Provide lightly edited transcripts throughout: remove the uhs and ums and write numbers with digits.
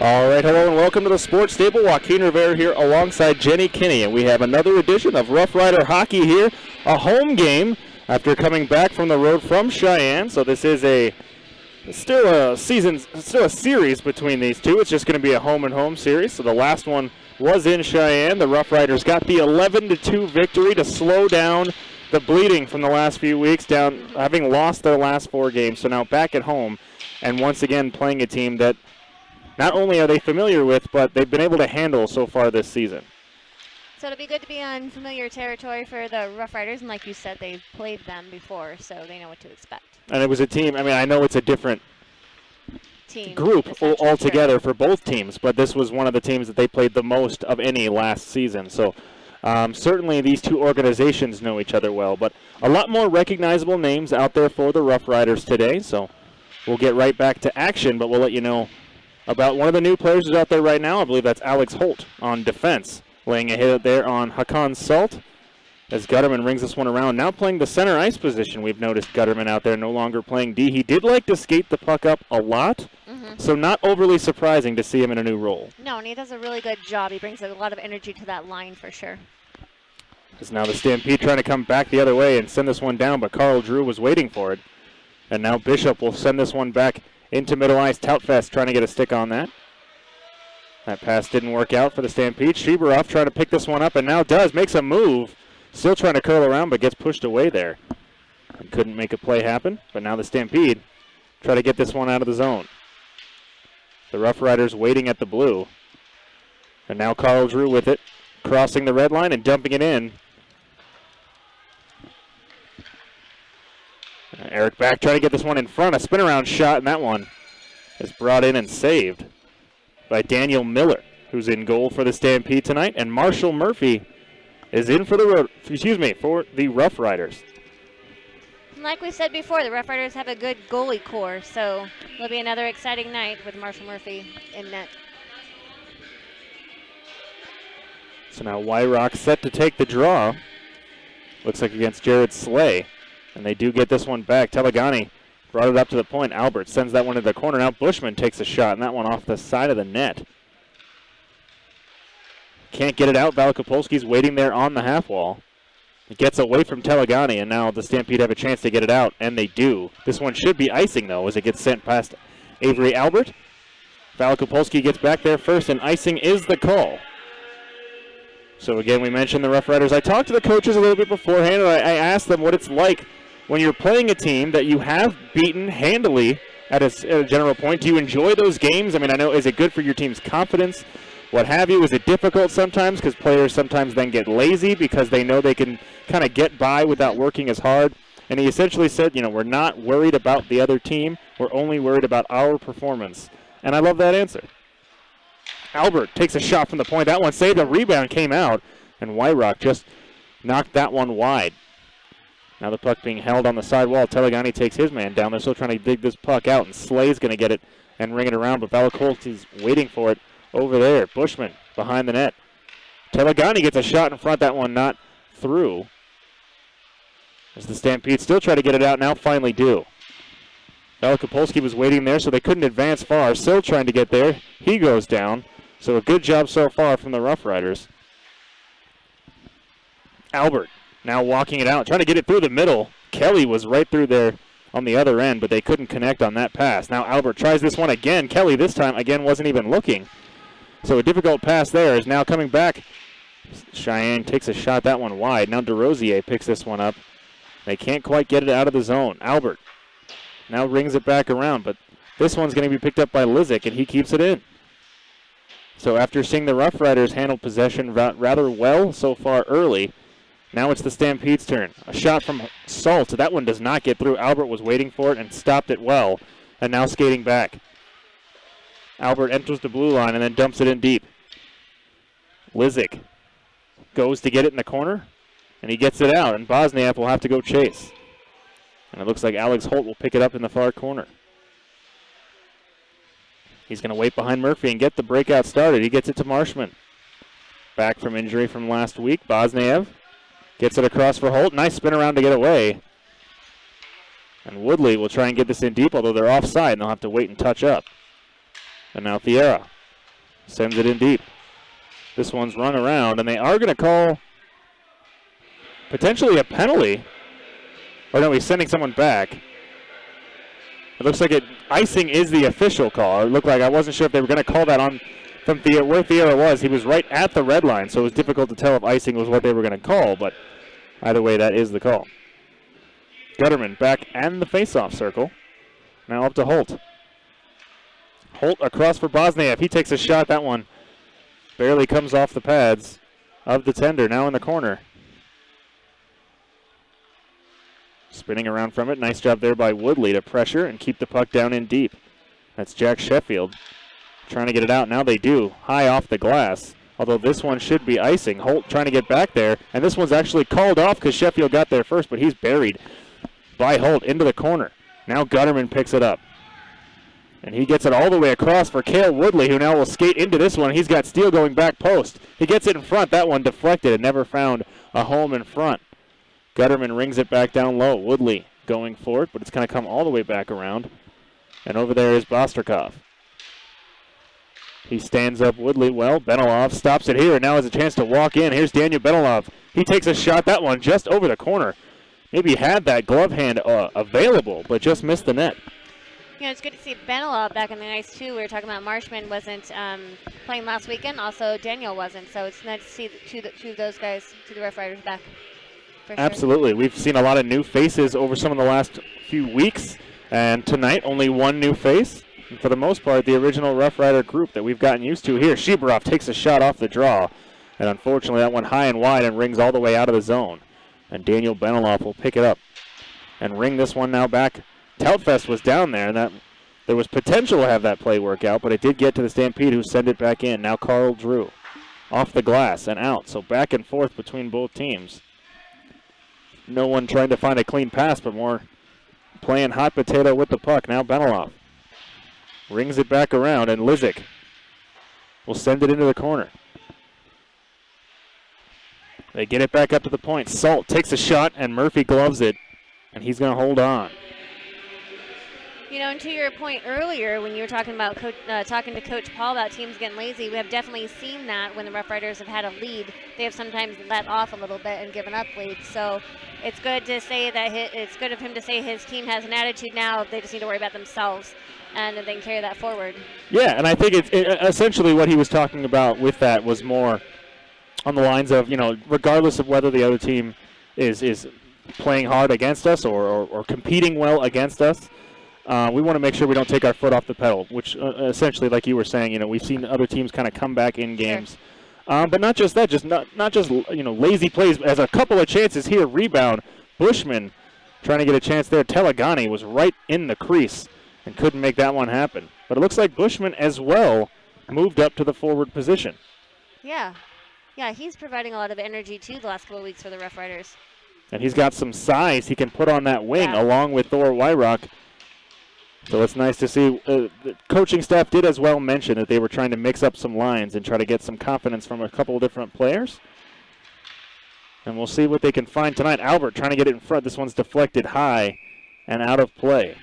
All right, hello and welcome to the Sports Stable. Joaquin Rivera here alongside Jenny Kinney, and we have another edition of Rough Rider Hockey here, a home game after coming back from the road from Cheyenne. So this is still a series between these two. It's just going to be a home and home series. So the last one was in Cheyenne. The Rough Riders got the 11-2 victory to slow down the bleeding from the last few weeks, down having lost their last 4 games. So now back at home, and once again playing a team that not only are they familiar with, but they've been able to handle so far this season. So it'll be good to be on familiar territory for the Rough Riders, and like you said, they've played them before, so they know what to expect. And it was a team, I know it's a different group altogether for both teams, but this was one of the teams that they played the most of any last season. So certainly these two organizations know each other well, but a lot more recognizable names out there for the Rough Riders today. So we'll get right back to action, but we'll let you know about one of the new players who's out there right now. I believe that's Alex Holt on defense, laying a hit there on Hakan Salt as Gutterman rings this one around. Now playing the center ice position. We've noticed Gutterman out there no longer playing D. He did like to skate the puck up a lot, so not overly surprising to see him in a new role. No, and he does a really good job. He brings a lot of energy to that line for sure. As now the Stampede trying to come back the other way and send this one down, but Carl Drew was waiting for it. And now Bishop will send this one back into middle ice. Toutfest trying to get a stick on that. That pass didn't work out for the Stampede. Sheberoff trying to pick this one up and now makes a move. Still trying to curl around but gets pushed away there. And couldn't make a play happen, but now the Stampede try to get this one out of the zone. The Rough Riders waiting at the blue. And now Carl Drew with it, crossing the red line and dumping it in. Eric back trying to get this one in front. A spin around shot, and that one is brought in and saved by Daniel Miller, who's in goal for the Stampede tonight. And Marshall Murphy is in for the Rough Riders. Like we said before, the Rough Riders have a good goalie core, so it'll be another exciting night with Marshall Murphy in net. So now Wyrock set to take the draw. Looks like against Jared Slay. And they do get this one back. Telegani brought it up to the point. Albert sends that one to the corner. Now Bushman takes a shot, and that one off the side of the net. Can't get it out. Valikopolski's waiting there on the half wall. It gets away from Telegani, and now the Stampede have a chance to get it out, and they do. This one should be icing, though, as it gets sent past Avery Albert. Valikopolski gets back there first, and icing is the call. So again, we mentioned the Rough Riders. I talked to the coaches a little bit beforehand, and I asked them what it's like when you're playing a team that you have beaten handily at a general point. Do you enjoy those games? I know, is it good for your team's confidence? What have you? Is it difficult sometimes because players sometimes then get lazy because they know they can kind of get by without working as hard? And he essentially said, we're not worried about the other team. We're only worried about our performance. And I love that answer. Albert takes a shot from the point. That one saved. A rebound came out, and Wyrock just knocked that one wide. Now the puck being held on the side wall. Telegani takes his man down. They're still trying to dig this puck out, and Slay's going to get it and ring it around, but Valikopolski's waiting for it over there. Bushman behind the net. Telegani gets a shot in front. That one not through. As the Stampede still try to get it out, now finally do. Valikopolski was waiting there, so they couldn't advance far. Still trying to get there. He goes down. So a good job so far from the Rough Riders. Albert now walking it out, trying to get it through the middle. Kelly was right through there on the other end, but they couldn't connect on that pass. Now Albert tries this one again. Kelly this time, again, wasn't even looking. So a difficult pass there is now coming back. Cheyenne takes a shot, that one wide. Now DeRosier picks this one up. They can't quite get it out of the zone. Albert now rings it back around, but this one's going to be picked up by Lizick, and he keeps it in. So after seeing the Rough Riders handle possession rather well so far early, now it's the Stampede's turn. A shot from Salt. That one does not get through. Albert was waiting for it and stopped it well, and now skating back. Albert enters the blue line and then dumps it in deep. Lizick goes to get it in the corner, and he gets it out, and Bosniak will have to go chase. And it looks like Alex Holt will pick it up in the far corner. He's going to wait behind Murphy and get the breakout started. He gets it to Marshman. Back from injury from last week. Bosniak gets it across for Holt. Nice spin around to get away. And Woodley will try and get this in deep, although they're offside and they'll have to wait and touch up. And now Thierra Sends it in deep. This one's run around, and they are going to call potentially a penalty. Or no, he's sending someone back. It looks like icing is the official call. It looked like I wasn't sure if they were going to call that on from where Theodore was. He was right at the red line, so it was difficult to tell if icing was what they were going to call, but either way, that is the call. Gutterman back and the face-off circle. Now up to Holt. Holt across for Bosniak. He takes a shot. That one barely comes off the pads of the tender. Now in the corner. Spinning around from it. Nice job there by Woodley to pressure and keep the puck down in deep. That's Jack Sheffield trying to get it out. Now they do. High off the glass. Although this one should be icing. Holt trying to get back there. And this one's actually called off because Sheffield got there first, but he's buried by Holt into the corner. Now Gutterman picks it up. And he gets it all the way across for Cale Woodley, who now will skate into this one. He's got Steele going back post. He gets it in front. That one deflected and never found a home in front. Gutterman rings it back down low. Woodley going for it, but it's going to come all the way back around. And over there is Bosterkov. He stands up Woodley well. Benilov stops it here and now has a chance to walk in. Here's Daniel Benilov. He takes a shot. That one just over the corner. Maybe had that glove hand available, but just missed the net. You know, it's good to see Benilov back in the ice, too. We were talking about Marshman wasn't playing last weekend. Also, Daniel wasn't. So it's nice to see two of those guys, the Rough Riders, back. For sure. Absolutely. We've seen a lot of new faces over some of the last few weeks. And tonight, only one new face. And for the most part, the original Rough Rider group that we've gotten used to here. Sheberov takes a shot off the draw. And unfortunately, that went high and wide and rings all the way out of the zone. And Daniel Benilov will pick it up and ring this one now back. Teltfest was down there, and that there was potential to have that play work out, but it did get to the Stampede, who sent it back in. Now Carl Drew off the glass and out, so back and forth between both teams. No one trying to find a clean pass, but more playing hot potato with the puck. Now Benilov rings it back around, and Lizick will send it into the corner. They get it back up to the point. Salt takes a shot, and Murphy gloves it, and he's going to hold on. You know, and to your point earlier, when you were talking about talking to Coach Paul about teams getting lazy, we have definitely seen that when the Rough Riders have had a lead. They have sometimes let off a little bit and given up leads. So it's good to say that it's good of him to say his team has an attitude now. They just need to worry about themselves, and then they can carry that forward. Yeah, and I think it's essentially what he was talking about with that was more on the lines of, you know, regardless of whether the other team is playing hard against us or competing well against us, we want to make sure we don't take our foot off the pedal, which essentially, like you were saying, you know, we've seen other teams kind of come back in games. Sure. But not just that, not just, you know, lazy plays. As a couple of chances here, rebound. Bushman trying to get a chance there. Telegani was right in the crease and couldn't make that one happen. But it looks like Bushman as well moved up to the forward position. Yeah. Yeah, he's providing a lot of energy, too, the last couple of weeks for the Rough Riders. And he's got some size he can put on that wing along with Thor Wyrock. So it's nice to see. The coaching staff did as well mention that they were trying to mix up some lines and try to get some confidence from a couple of different players. And we'll see what they can find tonight. Albert trying to get it in front. This one's deflected high and out of play.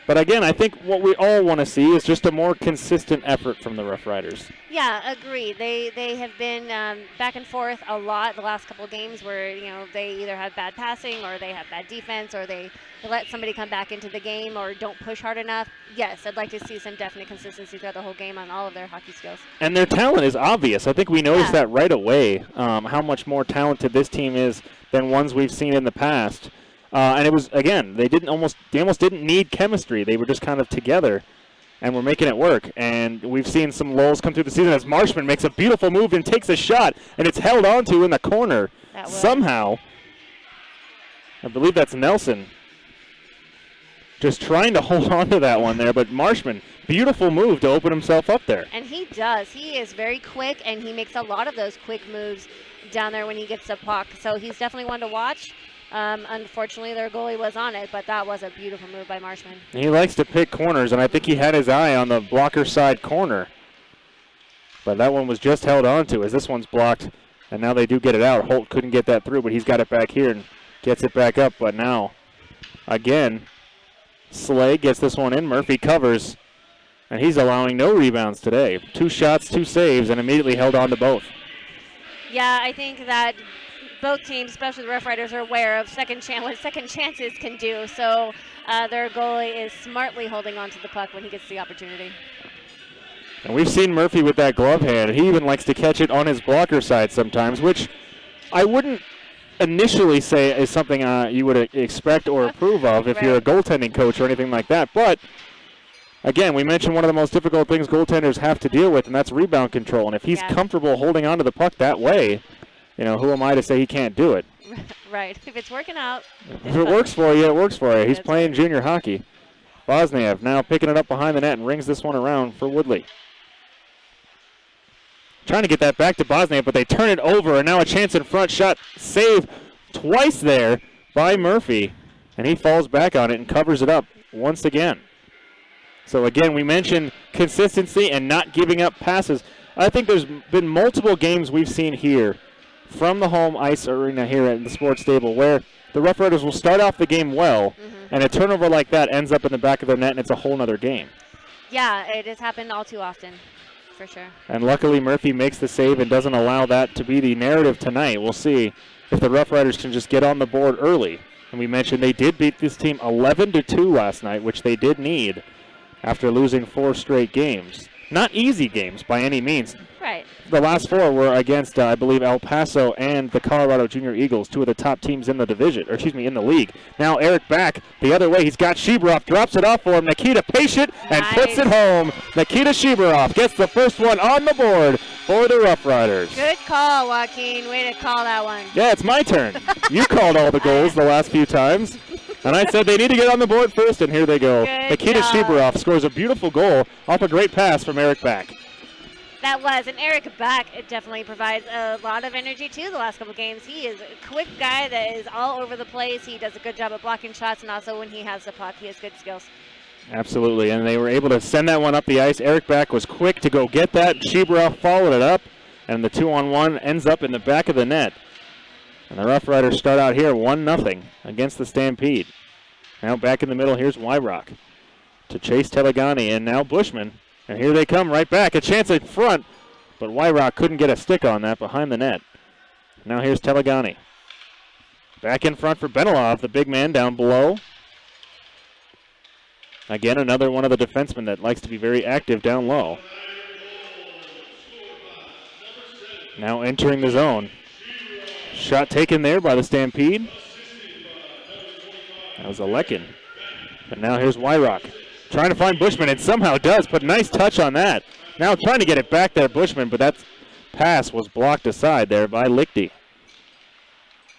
But again, I think what we all want to see is just a more consistent effort from the Rough Riders. Yeah, agree. They have been back and forth a lot the last couple of games where, you know, they either have bad passing or they have bad defense or they let somebody come back into the game or don't push hard enough. Yes, I'd like to see some definite consistency throughout the whole game on all of their hockey skills. And their talent is obvious. I think we noticed that right away, how much more talented this team is than ones we've seen in the past. And it was, again, they almost didn't need chemistry. They were just kind of together, and we're making it work. And we've seen some lulls come through the season as Marshman makes a beautiful move and takes a shot, and it's held onto in the corner somehow. I believe that's Nelson just trying to hold on to that one there, but Marshman, beautiful move to open himself up there. And he does. He is very quick, and he makes a lot of those quick moves down there when he gets the puck. So he's definitely one to watch. Unfortunately, their goalie was on it, but that was a beautiful move by Marshman. He likes to pick corners, and I think he had his eye on the blocker side corner. But that one was just held onto as this one's blocked, and now they do get it out. Holt couldn't get that through, but he's got it back here and gets it back up. But now, again, Slay gets this one in. Murphy covers, And he's allowing no rebounds today. 2 shots, 2 saves, and immediately held on to both. Yeah, I think that both teams, especially the Rough Riders, are aware of what second chances can do. So their goalie is smartly holding on to the puck when he gets the opportunity. And we've seen Murphy with that glove hand. He even likes to catch it on his blocker side sometimes, which I wouldn't initially say is something you would expect or approve of if you're a goaltending coach or anything like that. But again, we mentioned one of the most difficult things goaltenders have to deal with, and that's rebound control. And if he's comfortable holding on to the puck that way, who am I to say he can't do it? Right. If it's working out. If it works for you, it works for you. He's playing junior hockey. Bosniev now picking it up behind the net and rings this one around for Woodley. Trying to get that back to Bosniev, but they turn it over, and now a chance in front. Shot save twice there by Murphy, and he falls back on it and covers it up once again. So again, we mentioned consistency and not giving up passes. I think there's been multiple games we've seen here from the home ice arena here at the Sports Stable where the Rough Riders will start off the game well, and a turnover like that ends up in the back of their net, and it's a whole other game. Yeah, it has happened all too often, for sure. And luckily Murphy makes the save and doesn't allow that to be the narrative tonight. We'll see if the Rough Riders can just get on the board early. And we mentioned they did beat this team 11-2 last night, which they did need after losing 4 straight games. Not easy games by any means. Right. The last 4 were against, I believe, El Paso and the Colorado Junior Eagles, 2 of the top teams in the division, in the league. Now Eric back the other way. He's got Sheberoff, drops it off for him. Nikita patient and puts it home. Nikita Sheberoff gets the first one on the board for the Rough Riders. Good call, Joaquin. Way to call that one. Yeah, it's my turn. You called all the goals the last few times. And I said they need to get on the board first, and here they go. Good Nikita Sheberoff scores a beautiful goal off a great pass from Eric Back. That was, and Eric Back definitely provides a lot of energy too the last couple of games. He is a quick guy that is all over the place. He does a good job at blocking shots, and also when he has the puck, he has good skills. Absolutely, and they were able to send that one up the ice. Eric Back was quick to go get that. Sheberoff followed it up, and the 2-on-1 ends up in the back of the net. And the Rough Riders start out here 1-0 against the Stampede. Now back in the middle, here's Wyrock to chase Telegani, and now Bushman. And here they come right back. A chance in front, but Wyrock couldn't get a stick on that behind the net. Now here's Telegani. Back in front for Benilov, the big man down below. Again, another one of the defensemen that likes to be very active down low. Now entering the zone. Shot taken there by the Stampede. That was Alekin. But now here's Wyrock. Trying to find Bushman, and somehow does, but nice touch on that. Now trying to get it back there, Bushman, but that pass was blocked aside there by Lichty.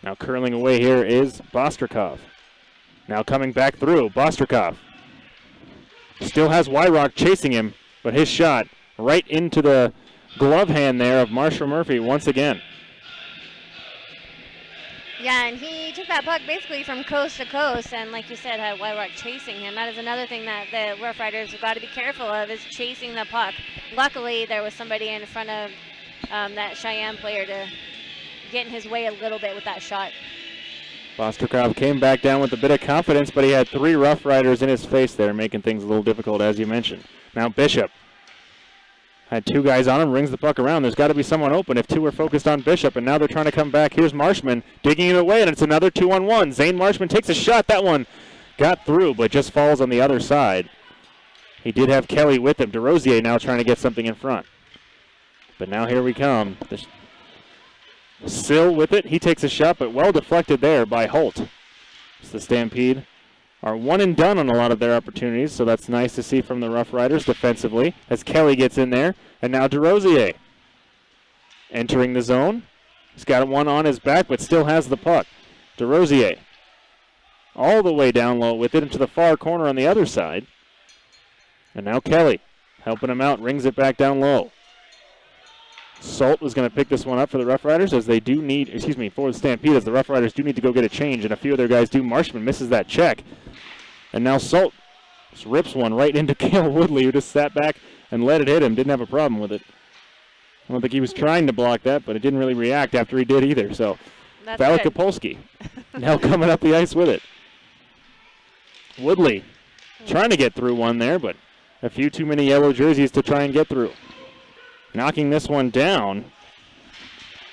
Now curling away here is Bostrikov. Now coming back through, Bostrikov. Still has Wyrock chasing him, but his shot right into the glove hand there of Marshall Murphy once again. Yeah, and he took that puck basically from coast to coast, and like you said, had Wyrock chasing him. That is another thing that the Rough Riders have got to be careful of, is chasing the puck. Luckily, there was somebody in front of that Cheyenne player to get in his way a little bit with that shot. Bostrikov came back down with a bit of confidence, but he had 3 Rough Riders in his face there, making things a little difficult, as you mentioned. Now Bishop had 2 guys on him, rings the puck around. There's got to be someone open if 2 are focused on Bishop, and now they're trying to come back. Here's Marshman digging it away, and it's another 2-on-1. Zane Marshman takes a shot. That one got through, but just falls on the other side. He did have Kelly with him. DeRosier now trying to get something in front. But now here we come. Sill with it. He takes a shot, but well deflected there by Holt. It's the Stampede are one and done on a lot of their opportunities, so that's nice to see from the Rough Riders defensively as Kelly gets in there. And now DeRosier entering the zone. He's got one on his back, but still has the puck. DeRosier all the way down low with it into the far corner on the other side. And now Kelly helping him out, rings it back down low. Salt was going to pick this one up for the Rough Riders as they do need, for the Stampede, as the Rough Riders do need to go get a change, and a few of their guys do. Marshman misses that check. And now Salt just rips one right into Cale Woodley, who just sat back and let it hit him. Didn't have a problem with it. I don't think he was trying to block that, but it didn't really react after he did either. So Valik Kapolsky now coming up the ice with it. Woodley trying to get through one there, but A few too many yellow jerseys to try and get through. Knocking this one down,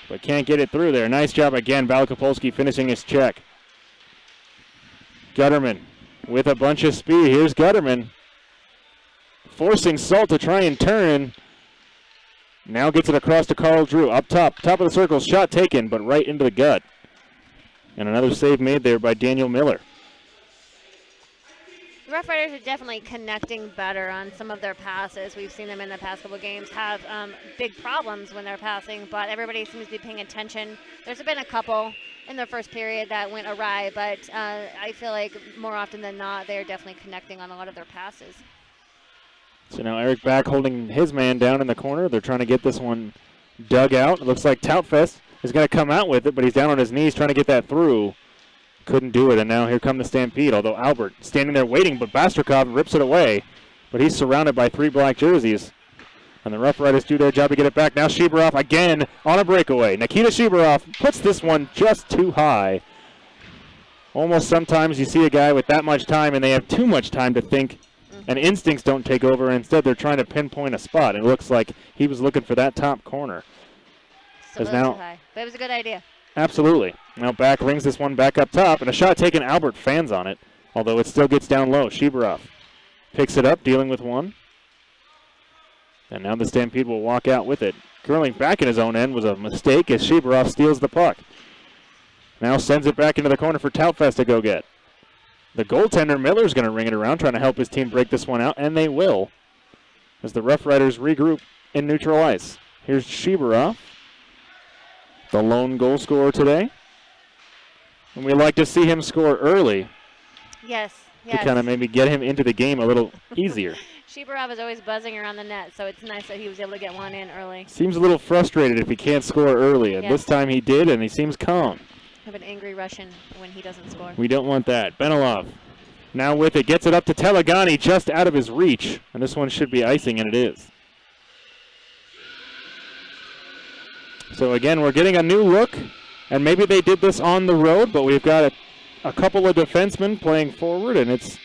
but can't get it through there. Nice job again, Balakopolsky finishing his check. Gutterman with a bunch of speed. Here's Gutterman forcing Salt to try and turn. Now gets it across to Carl Drew. Up top of the circle, shot taken, but right into the gut. And another save made there by Daniel Miller. The Rough Riders are definitely connecting better on some of their passes. We've seen them in the past couple games have big problems when they're passing, but everybody seems to be paying attention. There's been a couple in the first period that went awry, but I feel like more often than not, they're definitely connecting on a lot of their passes. So now Eric Back holding his man down in the corner. They're trying to get this one dug out. It looks like Toutfest is going to come out with it, but he's down on his knees trying to get that through. Couldn't do it, and now here come the Stampede, although Albert standing there waiting, but Bastrikov rips it away. But he's surrounded by 3 black jerseys. And the Rough Riders do their job to get it back. Now Shibarov again on a breakaway. Nikita Shibarov puts this one just too high. Almost sometimes you see a guy with that much time and they have too much time to think, and instincts don't take over. Instead, they're trying to pinpoint a spot. It looks like he was looking for that top corner. Still too high, but it was a good idea. Absolutely. Now Back rings this one back up top, and a shot taken. Albert fans on it, although it still gets down low. Shibarov picks it up, dealing with one. And now the Stampede will walk out with it. Curling back in his own end was a mistake as Shibarov steals the puck. Now sends it back into the corner for Toutfest to go get. The goaltender, Miller's going to ring it around, trying to help his team break this one out, and they will, as the Rough Riders regroup in neutral ice. Here's Shibarov, the lone goal scorer today. And we like to see him score early. Yes. To kind of maybe get him into the game a little easier. Shibarov is always buzzing around the net, so it's nice that he was able to get one in early. Seems a little frustrated if he can't score early, and this time he did, and he seems calm. Have an angry Russian when he doesn't score. We don't want that. Benilov now with it, gets it up to Telegani, just out of his reach, and this one should be icing, and it is. So again, we're getting a new look, and maybe they did this on the road, but we've got a couple of defensemen playing forward, and it's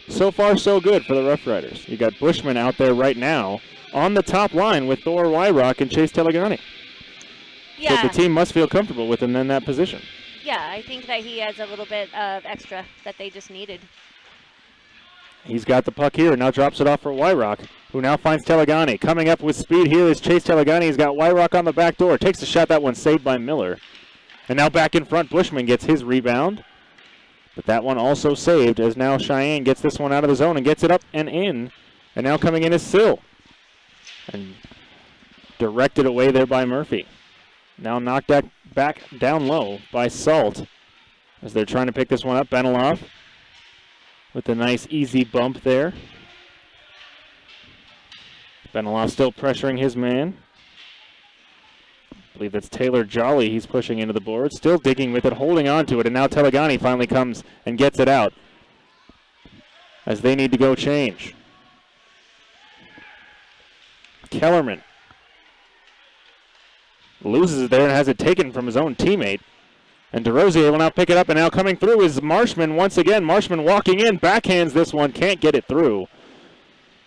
so far so good for the Rough Riders. You got Bushman out there right now on the top line with Thor Wyrock and Chase Telegani. Yeah. So the team must feel comfortable with him in that position. Yeah, I think that he has a little bit of extra that they just needed. He's got the puck here, now drops it off for Wyrock, who now finds Telegani. Coming up with speed here is Chase Telegani. He's got Wyrock on the back door. Takes a shot, that one saved by Miller. And now back in front, Bushman gets his rebound. But that one also saved as now Cheyenne gets this one out of the zone and gets it up and in. And now coming in is Sill. And directed away there by Murphy. Now knocked back down low by Salt as they're trying to pick this one up. Benilov with a nice easy bump there. Benilov still pressuring his man. I believe that's Taylor Jolly he's pushing into the board. Still digging with it, holding on to it, and now Telegani finally comes and gets it out as they need to go change. Kellerman loses it there and has it taken from his own teammate. And DeRosier will now pick it up, and now coming through is Marshman once again. Marshman walking in, backhands this one, can't get it through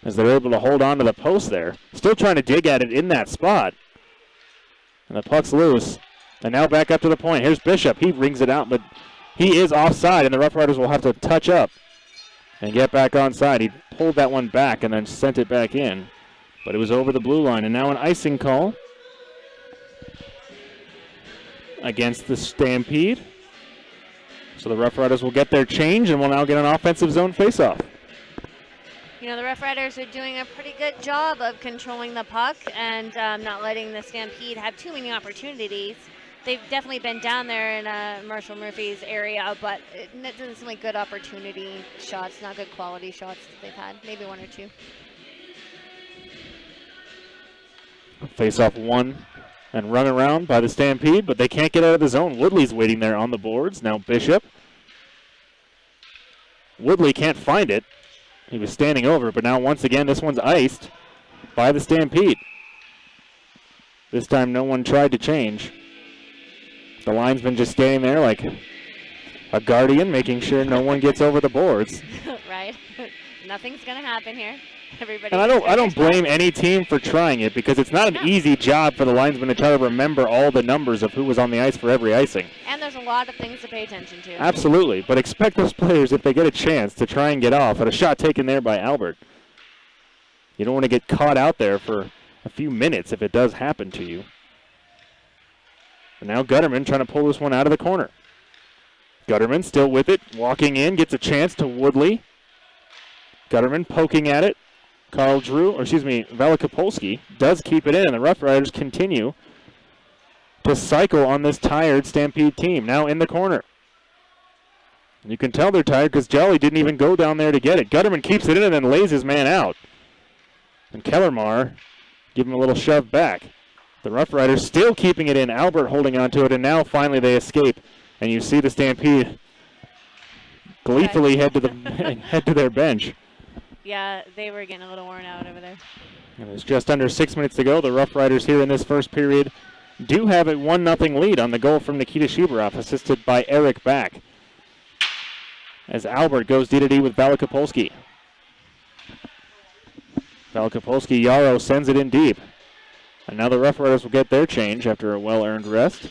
as they're able to hold on to the post there. Still trying to dig at it in that spot. And the puck's loose. And now back up to the point. Here's Bishop. He rings it out, but he is offside, and the Rough Riders will have to touch up and get back onside. He pulled that one back and then sent it back in. But it was over the blue line. And now an icing call against the Stampede. So the Rough Riders will get their change and will now get an offensive zone faceoff. You know, the Rough Riders are doing a pretty good job of controlling the puck and not letting the Stampede have too many opportunities. They've definitely been down there in Marshall Murphy's area, but it doesn't seem like good opportunity shots, not good quality shots that they've had. Maybe one or two. Face-off one and run around by the Stampede, but they can't get out of the zone. Woodley's waiting there on the boards. Now Bishop. Woodley can't find it. He was standing over, but now once again this one's iced by the Stampede. This time no one tried to change. The linesman just standing there like a guardian, making sure no one gets over the boards. Right. Nothing's going to happen here. Everybody. And I don't blame any team for trying it because it's not an easy job for the linesman to try to remember all the numbers of who was on the ice for every icing. And there's a lot of things to pay attention to. Absolutely, but expect those players, if they get a chance, to try and get off. And a shot taken there by Albert. You don't want to get caught out there for a few minutes if it does happen to you. And now Gutterman trying to pull this one out of the corner. Gutterman still with it, walking in, gets a chance to Woodley. Gutterman poking at it. Velikopolski does keep it in, and the Rough Riders continue to cycle on this tired Stampede team. Now in the corner. You can tell they're tired because Jolly didn't even go down there to get it. Gutterman keeps it in and then lays his man out. And Kellermar give him a little shove back. The Rough Riders still keeping it in. Albert holding on to it, and now finally they escape. And you see the Stampede gleefully head to their bench. Yeah, they were getting a little worn out over there. And there's just under 6 minutes to go. The Rough Riders here in this first period do have a 1-0 lead on the goal from Nikita Shubarov, assisted by Eric Back. As Albert goes D-to-D with Velikopolski. Velikopolski, Yarrow sends it in deep. And now the Rough Riders will get their change after a well-earned rest.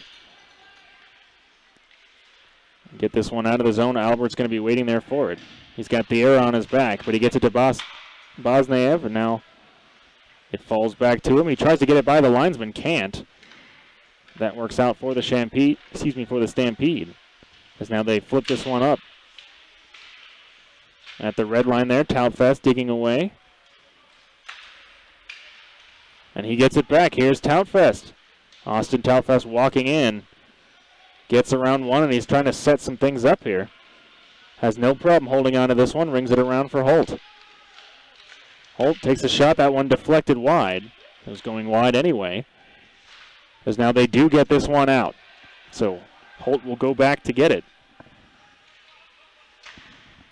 Get this one out of the zone. Albert's going to be waiting there for it. He's got the air on his back, but he gets it to Bosnaev, and now it falls back to him. He tries to get it by the linesman, can't. That works out for the Stampede. As now they flip this one up. At the red line there, Toutfest digging away. And he gets it back. Here's Toutfest. Austin Toutfest walking in. Gets around one, and he's trying to set some things up here. Has no problem holding on to this one. Rings it around for Holt. Holt takes a shot. That one deflected wide. It was going wide anyway. As now they do get this one out. So Holt will go back to get it.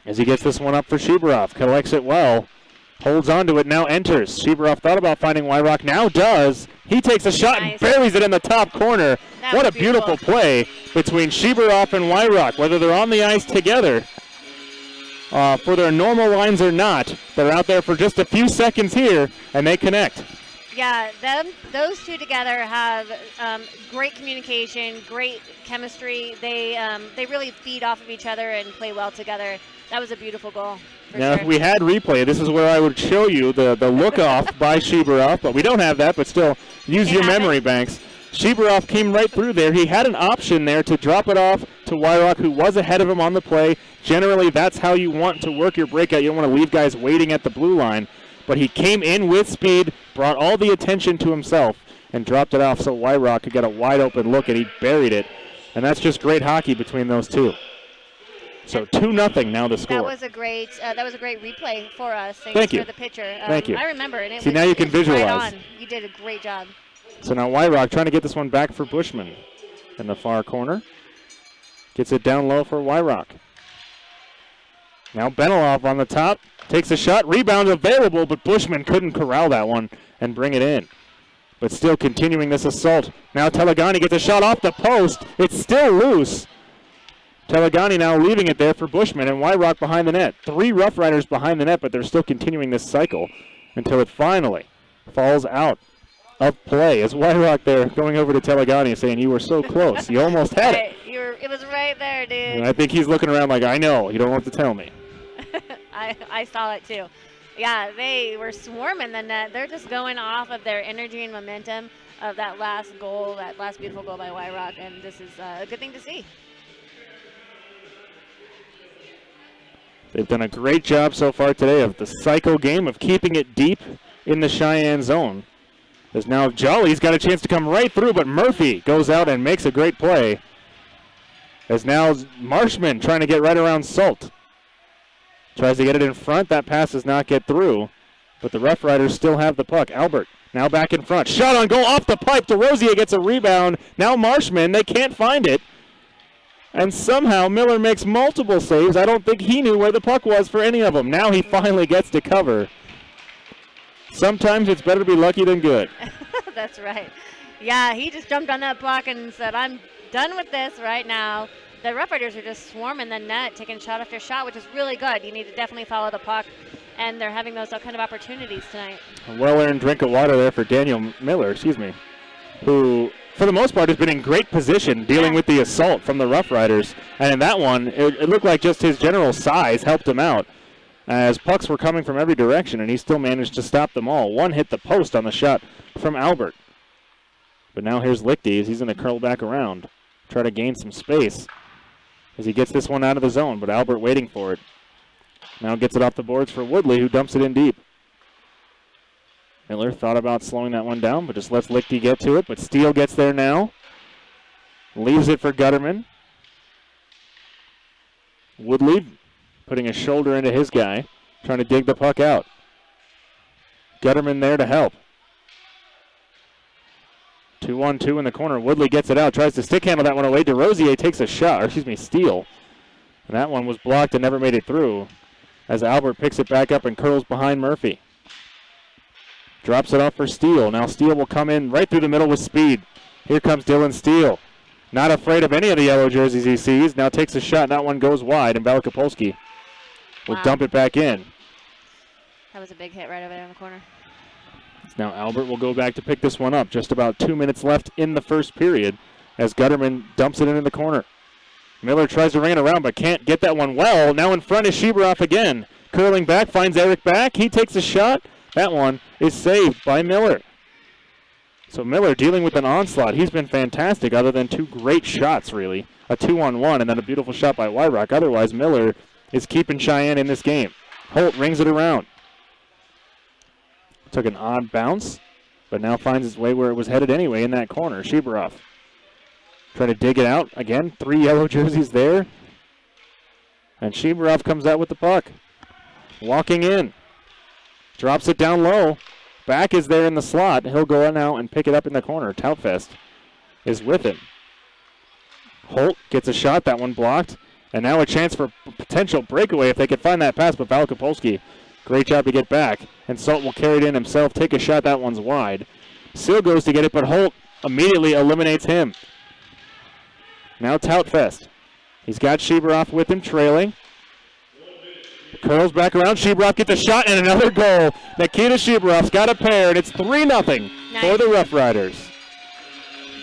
As he gets this one up for Shubarov. Collects it well. Holds on to it, now enters. Shubarov thought about finding Wyrock, now does. He takes a shot and buries it in the top corner. What a beautiful play between Shubarov and Wyrock, whether they're on the ice together for their normal lines or not. They're out there for just a few seconds here, and they connect. Yeah, those two together have great communication, great chemistry. They really feed off of each other and play well together. That was a beautiful goal. Now, if we had replay, this is where I would show you the look-off by Shubarov, but we don't have that, but still, use your memory banks. Shubarov came right through there. He had an option there to drop it off to Wyrock, who was ahead of him on the play. Generally, that's how you want to work your breakout. You don't want to leave guys waiting at the blue line. But he came in with speed, brought all the attention to himself, and dropped it off so Wyrock could get a wide-open look, and he buried it. And that's just great hockey between those two. So 2-0 now the score. That was a great replay for us. Thank you For the picture. Thank you. I remember it. See, now you can visualize. Right on. You did a great job. So now Wyrock trying to get this one back for Bushman in the far corner. Gets it down low for Wyrock. Now Benilov on the top. Takes a shot. Rebound available, but Bushman couldn't corral that one and bring it in. But still continuing this assault. Now Telegani gets a shot off the post. It's still loose. Telegani now leaving it there for Bushman, and Wyrock behind the net. 3 Rough Riders behind the net, but they're still continuing this cycle until it finally falls out of play. As Wyrock there going over to Telegani saying, "You were so close. You almost had it." It was right there, dude. And I think he's looking around like, "I know. You don't have to tell me." I saw it too. Yeah, they were swarming the net. They're just going off of their energy and momentum of that last goal, that last beautiful goal by Wyrock, and this is a good thing to see. They've done a great job so far today of the cycle game of keeping it deep in the Cheyenne zone. As now Jolly's got a chance to come right through, but Murphy goes out and makes a great play. As now Marshman trying to get right around Salt. Tries to get it in front. That pass does not get through, but the Rough Riders still have the puck. Albert now back in front. Shot on goal off the pipe. DeRosier gets a rebound. Now Marshman, they can't find it. And somehow Miller makes multiple saves. I don't think he knew where the puck was for any of them. Now he finally gets to cover. Sometimes it's better to be lucky than good. That's right. Yeah, he just jumped on that puck and said, "I'm done with this right now." The Rough Riders are just swarming the net, taking shot after shot, which is really good. You need to definitely follow the puck and they're having those kind of opportunities tonight. A well-earned drink of water there for Daniel Miller, who, for the most part, has been in great position dealing with the assault from the Rough Riders. And in that one, it looked like just his general size helped him out, as pucks were coming from every direction, and he still managed to stop them all. One hit the post on the shot from Albert. But now here's Lichty as he's going to curl back around, try to gain some space as he gets this one out of the zone, but Albert waiting for it. Now gets it off the boards for Woodley, who dumps it in deep. Miller thought about slowing that one down, but just lets Lichty get to it. But Steele gets there now. Leaves it for Gutterman. Woodley putting a shoulder into his guy, trying to dig the puck out. Gutterman there to help. 2-1-2 in the corner. Woodley gets it out, tries to stick handle that one away. DeRosier takes a shot, Steele. And that one was blocked and never made it through, as Albert picks it back up and curls behind Murphy. Drops it off for Steele. Now Steele will come in right through the middle with speed. Here comes Dylan Steele. Not afraid of any of the yellow jerseys he sees. Now takes a shot, and that one goes wide, and Belakopolsky will dump it back in. That was a big hit right over there in the corner. Now Albert will go back to pick this one up. Just about 2 minutes left in the first period as Gutterman dumps it into the corner. Miller tries to ring it around but can't get that one well. Now in front is Sheberoff again. Curling back, finds Eric back. He takes a shot. That one is saved by Miller. So Miller dealing with an onslaught. He's been fantastic other than two great shots, really. A 2-on-1 and then a beautiful shot by Wyrock. Otherwise, Miller is keeping Cheyenne in this game. Holt rings it around. Took an odd bounce, but now finds his way where it was headed anyway in that corner. Sheberoff trying to dig it out. Again, 3 yellow jerseys there. And Sheberoff comes out with the puck. Walking in. Drops it down low. Back is there in the slot. He'll go out now and pick it up in the corner. Tautfest is with him. Holt gets a shot. That one blocked. And now a chance for a potential breakaway if they could find that pass. But Belakopolsky, great job to get back. And Salt will carry it in himself. Take a shot. That one's wide. Seal goes to get it, but Holt immediately eliminates him. Now Tautfest. He's got Sheberoff with him, trailing. Curls back around. Sheberoff gets a shot and another goal. Nikita Sheberoff's got a pair, and it's 3-0 for the Rough Riders.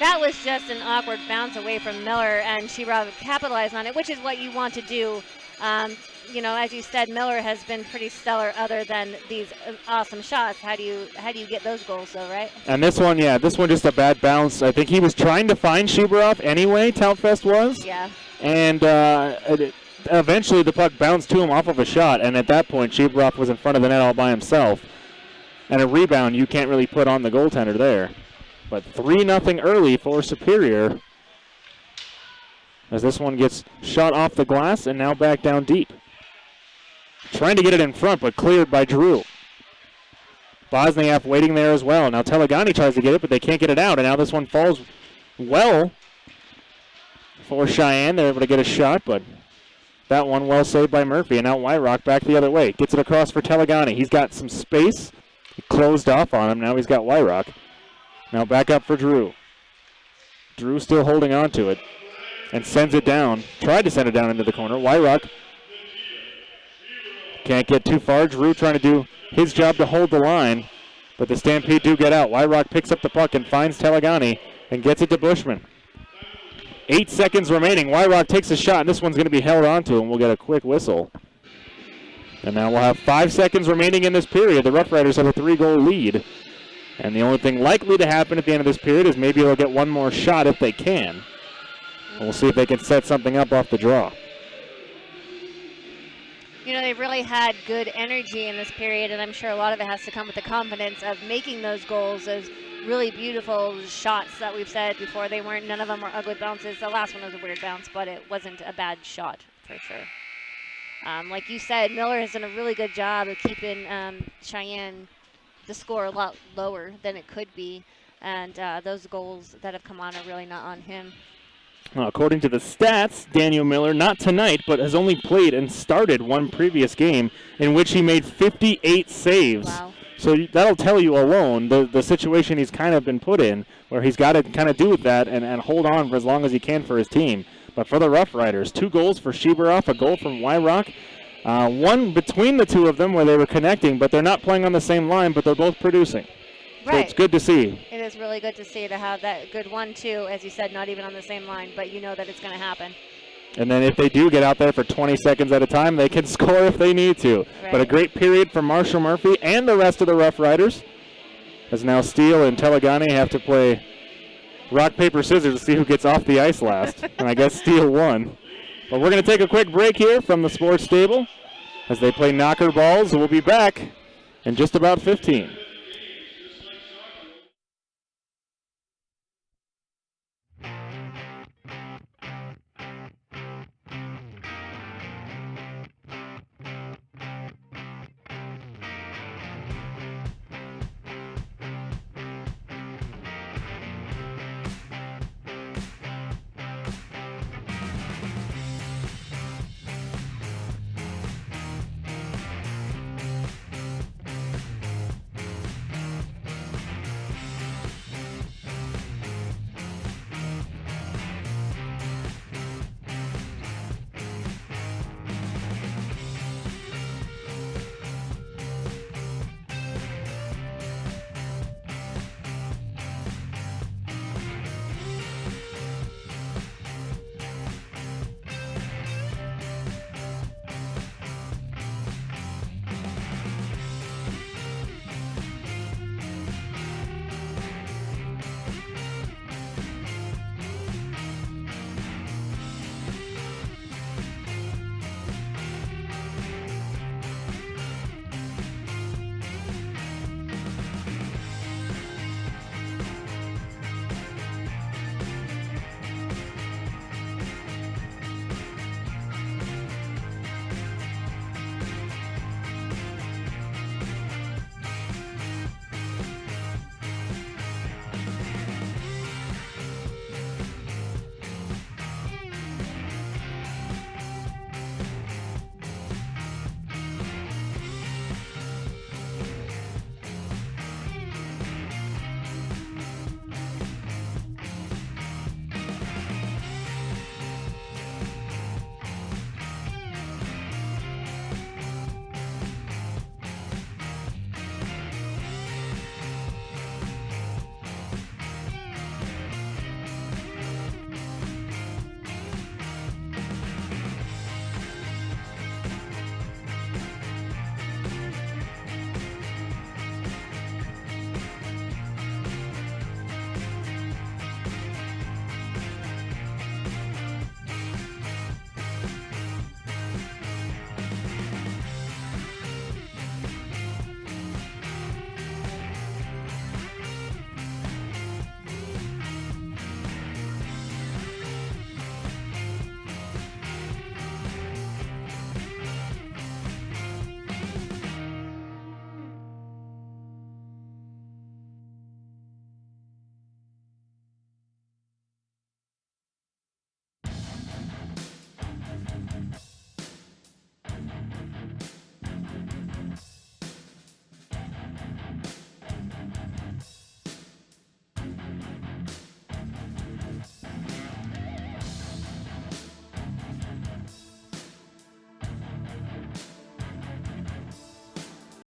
That was just an awkward bounce away from Miller, and Sheberoff capitalized on it, which is what you want to do. As you said, Miller has been pretty stellar other than these awesome shots. How do you get those goals, though, right? And this one just a bad bounce. I think he was trying to find Sheberoff anyway, Tautfest was. Yeah. And eventually the puck bounced to him off of a shot, and at that point Sheberoff was in front of the net all by himself. And a rebound you can't really put on the goaltender there. But 3-0 early for Superior, as this one gets shot off the glass and now back down deep. Trying to get it in front, but cleared by Drew. Bosniak waiting there as well. Now Telegani tries to get it, but they can't get it out. And now this one falls well for Cheyenne. They're able to get a shot, but that one well saved by Murphy. And now Wyrock back the other way. Gets it across for Telegani. He's got some space. He closed off on him. Now he's got Wyrock. Now back up for Drew. Drew still holding on to it and sends it down. Tried to send it down into the corner. Wyrock can't get too far. Drew trying to do his job to hold the line, but the Stampede do get out. Wyrock picks up the puck and finds Telegani and gets it to Bushman. 8 seconds remaining. Wyrock takes a shot, and this one's going to be held onto, and we'll get a quick whistle. And now we'll have 5 seconds remaining in this period. The Rough Riders have a 3-goal lead. And the only thing likely to happen at the end of this period is maybe they'll get one more shot if they can. And we'll see if they can set something up off the draw. They've really had good energy in this period, and I'm sure a lot of it has to come with the confidence of making those goals, those really beautiful shots that we've said before. None of them were ugly bounces. The last one was a weird bounce, but it wasn't a bad shot for sure. Like you said, Miller has done a really good job of keeping Cheyenne the score a lot lower than it could be, and those goals that have come on are really not on him. Well, according to the stats, Daniel Miller, not tonight, but has only played and started one previous game in which he made 58 saves. Wow. So that'll tell you alone the situation he's kind of been put in, where he's got to kind of do with that and hold on for as long as he can for his team. But for the Rough Riders, 2 goals for Sheberoff, a goal from Wyrock, One between the two of them where they were connecting, but they're not playing on the same line, but they're both producing. Right. So it's good to see. It is really good to see to have that good 1-2, as you said, not even on the same line, but you know that it's going to happen. And then if they do get out there for 20 seconds at a time, they can score if they need to. Right. But a great period for Marshall Murphy and the rest of the Rough Riders, as now Steele and Telegani have to play rock, paper, scissors to see who gets off the ice last. And I guess Steele won. But we're going to take a quick break here from the sports stable as they play knocker balls. We'll be back in just about 15.